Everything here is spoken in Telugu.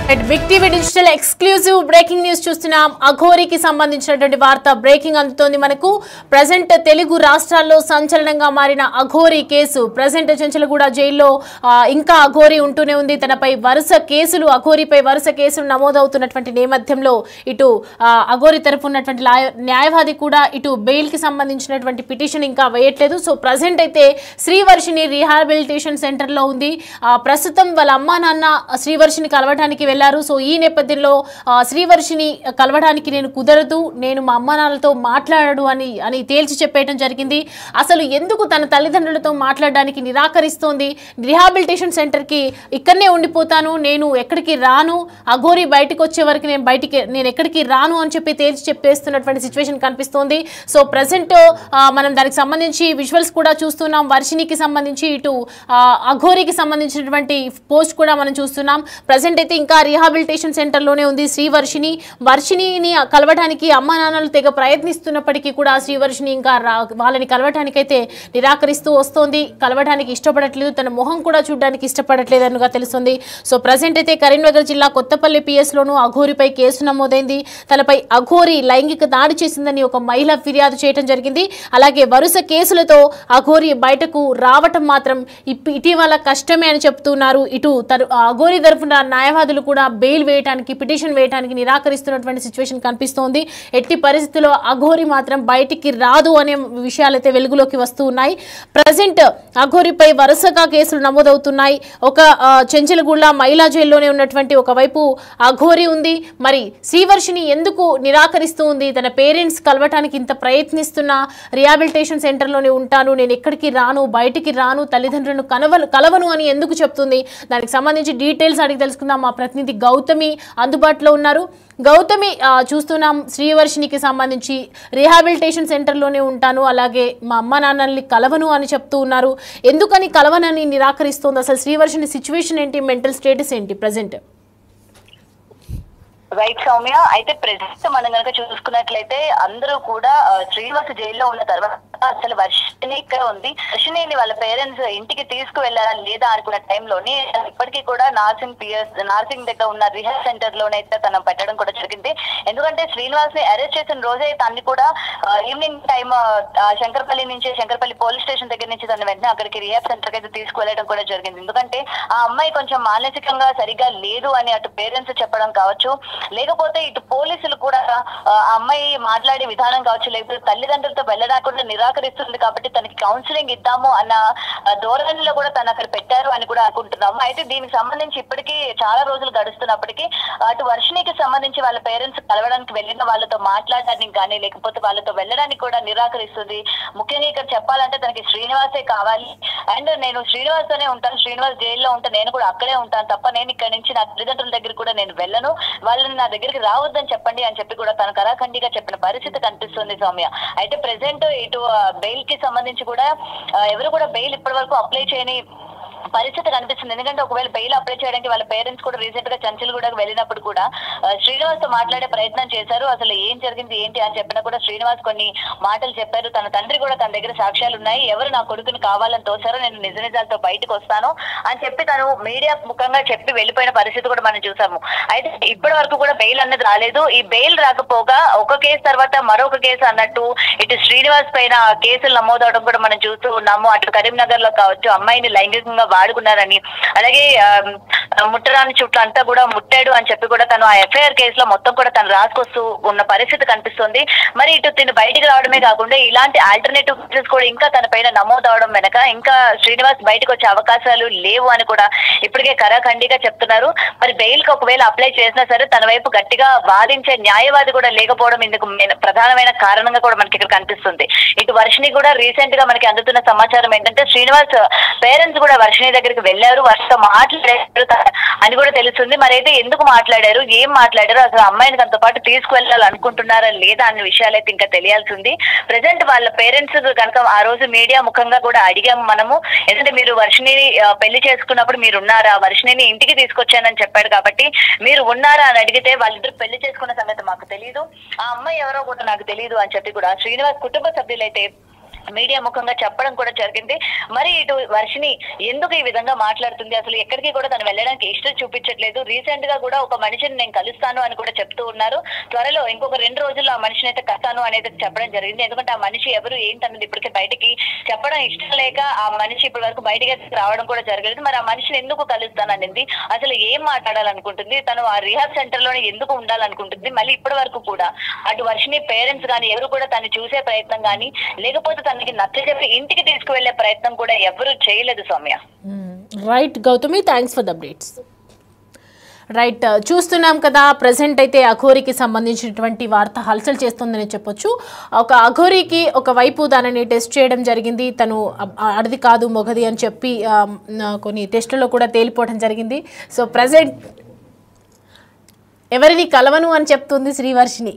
Big TV digital exclusive breaking news చూస్తున్నాం. అఘోరికి సంబంధించినటువంటి వార్త బ్రేకింగ్ అందుతోంది మనకు. ప్రెజెంట్ తెలుగు రాష్ట్రాల్లో సంచలనంగా మారిన అఘోరి కేసు ప్రెజెంట్ చెంచలగూడ జైల్లో ఇంకా అఘోరి ఉంటూనే ఉంది. తనపై వరుస కేసులు, అఘోరిపై వరుస కేసులు నమోదవుతున్నటువంటి నేపథ్యంలో ఇటు అఘోరి తరఫు ఉన్నటువంటి న్యాయవాది కూడా ఇటు బెయిల్ కి సంబంధించినటువంటి పిటిషన్ ఇంకా వేయట్లేదు. సో ప్రెజెంట్ అయితే శ్రీవర్షిని రీహాబిలిటేషన్ సెంటర్ లో ఉంది. ప్రస్తుతం వాళ్ళ అమ్మా నాన్న శ్రీవర్షిని కలవడానికి వెళ్లారు. సో ఈ నేపథ్యంలో శ్రీవర్షిని కలవడానికి నేను కుదరదు, నేను మా అమ్మ నాన్నలతో మాట్లాడడు అని తేల్చి చెప్పేయడం జరిగింది. అసలు ఎందుకు తన తల్లిదండ్రులతో మాట్లాడడానికి నిరాకరిస్తోంది? రిహాబిలిటేషన్ సెంటర్కి ఇక్కడనే ఉండిపోతాను, నేను ఎక్కడికి రాను, అఘోరి బయటకు వచ్చే వరకు నేను ఎక్కడికి రాను అని చెప్పి తేల్చి చెప్పేస్తున్నటువంటి సిచ్యువేషన్ కనిపిస్తోంది. సో ప్రజెంట్ మనం దానికి సంబంధించి విజువల్స్ కూడా చూస్తున్నాం. వర్షినికి సంబంధించి ఇటు అఘోరికి సంబంధించినటువంటి పోస్ట్ కూడా మనం చూస్తున్నాం. ప్రజెంట్ అయితే ఇంకా రీహాబిలిటేషన్ సెంటర్లోనే ఉంది శ్రీవర్షిని. వర్షినిని కలవడానికి అమ్మా నాన్నలు తెగ ప్రయత్నిస్తున్నప్పటికీ కూడా శ్రీవర్షిని ఇంకా వాళ్ళని కలవడానికి అయితే నిరాకరిస్తూ వస్తోంది. కలవడానికి ఇష్టపడట్లేదు, తన మొహం కూడా చూడడానికి ఇష్టపడట్లేదు అనుగా తెలుస్తుంది. సో ప్రజెంట్ అయితే కరీంనగర్ జిల్లా కొత్తపల్లి పిఎస్లోనూ అఘోరిపై కేసు నమోదైంది. తనపై అఘోరి లైంగిక దాడి చేసిందని ఒక మహిళ ఫిర్యాదు చేయడం జరిగింది. అలాగే వరుస కేసులతో అఘోరి బయటకు రావటం మాత్రం ఇటీవల కష్టమే అని చెప్తున్నారు. ఇటు అఘోరి తరఫున న్యాయవాదులు కూడా బెయిల్ వేయడానికి, పిటిషన్ వేయడానికి నిరాకరిస్తున్నటువంటి సిచ్యువేషన్ కనిపిస్తోంది. ఎట్టి పరిస్థితుల్లో అఘోరి మాత్రం బయటికి రాదు అనే విషయాలైతే వెలుగులోకి వస్తూ ఉన్నాయి. ప్రజెంట్ అఘోరిపై వరుసగా కేసులు నమోదవుతున్నాయి. ఒక చెంచలగూడ మహిళా జైల్లోనే ఉన్నటువంటి ఒకవైపు అఘోరి ఉంది. మరి శ్రీవర్షిని ఎందుకు నిరాకరిస్తూ ఉంది? తన పేరెంట్స్ కలవటానికి ఇంత ప్రయత్నిస్తున్నా రిహాబిలిటేషన్ సెంటర్లోనే ఉంటాను, నేను ఎక్కడికి రాను, బయటికి రాను, తల్లిదండ్రులను కలవను అని ఎందుకు చెప్తుంది? దానికి సంబంధించి డీటెయిల్స్ అడిగి తెలుసుకుందాం. మా ప్రతినిధి గౌతమి అందుబాటులో ఉన్నారు. గౌతమి, చూస్తున్నాం శ్రీవర్షినికి సంబంధించి రీహాబిలిటేషన్ సెంటర్లోనే ఉంటాను, అలాగే మా అమ్మ నాన్నల్ని కలవను అని చెప్తూ ఉన్నారు. ఎందుకని కలవనని నిరాకరిస్తోంది? అసలు శ్రీవర్షిని సిచ్యువేషన్ ఏంటి, మెంటల్ స్టేటస్ ఏంటి ప్రజెంట్? రైట్ సౌమ్య, అయితే ప్రెజెంట్ మనం కనుక చూసుకున్నట్లయితే అందరూ కూడా శ్రీనివాస జైల్లో ఉన్న తర్వాత అసలు వర్షిని ఇక్కడ ఉంది, వర్షిని వాళ్ళ పేరెంట్స్ ఇంటికి తీసుకువెళ్ళారా లేదా అనుకున్న టైంలోనే ఇప్పటికీ కూడా నార్సింగ్ దగ్గర ఉన్న రిహాబ్ సెంటర్ లోనైతే తను పెట్టడం కూడా జరిగింది. ఎందుకంటే శ్రీనివాస్ ని అరెస్ట్ చేసిన రోజే తన్ని కూడా evening time Shankarpally police station దగ్గర నుంచి తను వెంటనే అక్కడికి రిహాబ్ సెంటర్ అయితే తీసుకువెళ్ళడం కూడా జరిగింది. ఎందుకంటే ఆ అమ్మాయి కొంచెం మానసికంగా సరిగా లేదు అని అటు పేరెంట్స్ చెప్పడం కావచ్చు, లేకపోతే ఇటు పోలీసులు కూడా ఆ అమ్మాయి మాట్లాడే విధానం కావచ్చు, లేకపోతే తల్లిదండ్రులతో వెళ్ళడానికి కూడా నిరాకరిస్తుంది కాబట్టి తనకి కౌన్సిలింగ్ ఇద్దాము అన్న ధోరణిలో కూడా తను అక్కడ పెట్టారు అని కూడా అనుకుంటున్నాము. అయితే దీనికి సంబంధించి ఇప్పటికీ చాలా రోజులు గడుస్తున్నప్పటికీ అటు వర్షినికి సంబంధించి వాళ్ళ పేరెంట్స్ కలవడానికి వెళ్ళిన వాళ్ళతో మాట్లాడడానికి కానీ లేకపోతే వాళ్ళతో వెళ్ళడానికి కూడా నిరాకరిస్తుంది. ముఖ్యంగా ఇక్కడ చెప్పాలంటే తనకి శ్రీనివాసే కావాలి, అండ్ నేను శ్రీనివాస్ తోనే ఉంటాను, శ్రీనివాస్ జైల్లో ఉంటాను, నేను కూడా అక్కడే ఉంటాను తప్ప నేను ఇక్కడ నుంచి నా తల్లిదండ్రుల దగ్గర కూడా నేను వెళ్ళను, వాళ్ళని నా దగ్గరికి రావద్దని చెప్పండి అని చెప్పి కూడా తన కరాఖండిగా చెప్పిన పరిస్థితి కనిపిస్తుంది సౌమ్య. అయితే ప్రెసెంట్ ఇటు బెయిల్ కి సంబంధించి కూడా ఎవరు కూడా బెయిల్ ఇప్పటి వరకు అప్లై చేయని పరిస్థితి కనిపిస్తుంది. ఎందుకంటే ఒకవేళ బెయిల్ అప్లై చేయడానికి వాళ్ళ పేరెంట్స్ కూడా రీసెంట్ గా చంచల్గూడకు వెళ్ళినప్పుడు కూడా శ్రీనివాస్ తో మాట్లాడే ప్రయత్నం చేశారు. అసలు ఏం జరిగింది ఏంటి అని చెప్పినా కూడా శ్రీనివాస్ కొన్ని మాటలు చెప్పారు. తన తండ్రి కూడా తన దగ్గర సాక్ష్యాలు ఉన్నాయి, ఎవరు నా కొడుకుని కావాలని తోసారో నేను నిజ నిజాలతో బయటకు వస్తాను అని చెప్పి తను మీడియా ముఖంగా చెప్పి వెళ్ళిపోయిన పరిస్థితి కూడా మనం చూసాము. అయితే ఇప్పటి వరకు కూడా బెయిల్ అన్నది రాలేదు. ఈ బెయిల్ రాకపోగా ఒక కేసు తర్వాత మరొక కేసు అన్నట్టు ఇటు శ్రీనివాస్ పైన కేసులు నమోదవడం కూడా మనం చూస్తూ ఉన్నాము. అటు కరీంనగర్ లో కావచ్చు అమ్మాయిని లైంగికంగా వాడుకున్నారని, అలాగే ముట్టరాని చుట్టూ అంతా కూడా ముట్టాడు అని చెప్పి కూడా తను ఆ ఎఫ్ఐఆర్ కేసులో మొత్తం కూడా తను రాసుకొస్తూ ఉన్న పరిస్థితి కనిపిస్తుంది. మరి ఇటు తిను బయటికి రావడమే కాకుండా ఇలాంటి ఆల్టర్నేటివ్ కేసెస్ కూడా ఇంకా తన పైన నమోదు అవడం వెనక ఇంకా శ్రీనివాస్ బయటకు వచ్చే అవకాశాలు లేవు అని కూడా ఇప్పటికే కరాఖండిగా చెప్తున్నారు. మరి బెయిల్ కి ఒకవేళ అప్లై చేసినా సరే తన వైపు గట్టిగా వాదించే న్యాయవాది కూడా లేకపోవడం ఇందుకు ప్రధానమైన కారణంగా కూడా మనకి ఇక్కడ కనిపిస్తుంది. ఇటు వర్షిని కూడా రీసెంట్ గా మనకి అందుతున్న సమాచారం ఏంటంటే శ్రీనివాస్ పేరెంట్స్ కూడా వర్షిని దగ్గరికి వెళ్ళారు, వర్షతో మాట్లాడారు అని కూడా తెలుస్తుంది. మరి అయితే ఎందుకు మాట్లాడారు, ఏం మాట్లాడారు, అసలు అమ్మాయిని తనతో పాటు తీసుకువెళ్ళాలనుకుంటున్నారా లేదా అన్న విషయాలు అయితే ఇంకా తెలియాల్సింది. ప్రెసెంట్ వాళ్ళ పేరెంట్స్ కనుక ఆ రోజు మీడియా ముఖంగా కూడా అడిగాము మనము, ఎందుకంటే మీరు వర్షిని పెళ్లి చేసుకున్నప్పుడు మీరు ఉన్నారా, వర్షిని ఇంటికి తీసుకొచ్చానని చెప్పాడు కాబట్టి మీరు ఉన్నారా అని అడిగితే వాళ్ళిద్దరు పెళ్లి చేసుకున్న సంగతి మాకు తెలియదు, ఆ అమ్మాయి ఎవరో కూడా నాకు తెలియదు అని చెప్పి కూడా శ్రీనివాస్ కుటుంబ సభ్యులైతే మీడియా ముఖంగా చెప్పడం కూడా జరిగింది. మరి ఇటు వర్షిని ఎందుకు ఈ విధంగా మాట్లాడుతుంది, అసలు ఎక్కడికి కూడా తను వెళ్ళడానికి ఇష్టం చూపించట్లేదు. రీసెంట్ గా కూడా ఒక మనిషిని నేను కలుస్తాను అని కూడా చెప్తూ ఉన్నారు. త్వరలో ఇంకొక 2 రోజుల్లో ఆ మనిషిని అయితే కలుస్తాను అనేది చెప్పడం జరిగింది. ఎందుకంటే ఆ మనిషి ఎవరు ఏంటన్నది ఇప్పటికే బయటికి చెప్పడం ఇష్టం లేక ఆ మనిషి ఇప్పటి వరకు బయటికి రావడం కూడా జరగలేదు. మరి ఆ మనిషిని ఎందుకు కలుస్తాననింది, అసలు ఏం మాట్లాడాలనుకుంటుంది, తను ఆ రిహాబ్ సెంటర్ లోనే ఎందుకు ఉండాలనుకుంటుంది, మళ్ళీ ఇప్పటి వరకు కూడా అటు వర్షిని పేరెంట్స్ కానీ ఎవరు కూడా తను చూసే ప్రయత్నం కానీ లేకపోతే తనకి నచ్చజెప్పి ఇంటికి తీసుకువెళ్లే ప్రయత్నం కూడా ఎవరు చేయలేదు Soumya. Right Gautami, thanks for the updates. Right, చూస్తున్నాం కదా ప్రజెంట్ అయితే అఘోరికి సంబంధించినటువంటి వార్త హల్చల్ చేస్తుందని చెప్పొచ్చు. ఒక అఘోరికి ఒకవైపు దానిని టెస్ట్ చేయడం జరిగింది, తను అడిది కాదు మొగది అని చెప్పి కొన్ని టెస్టుల్లో కూడా తేలిపోవడం జరిగింది. సో ప్రజెంట్ ఎవరిని కలవను అని చెప్తుంది శ్రీవర్షిని.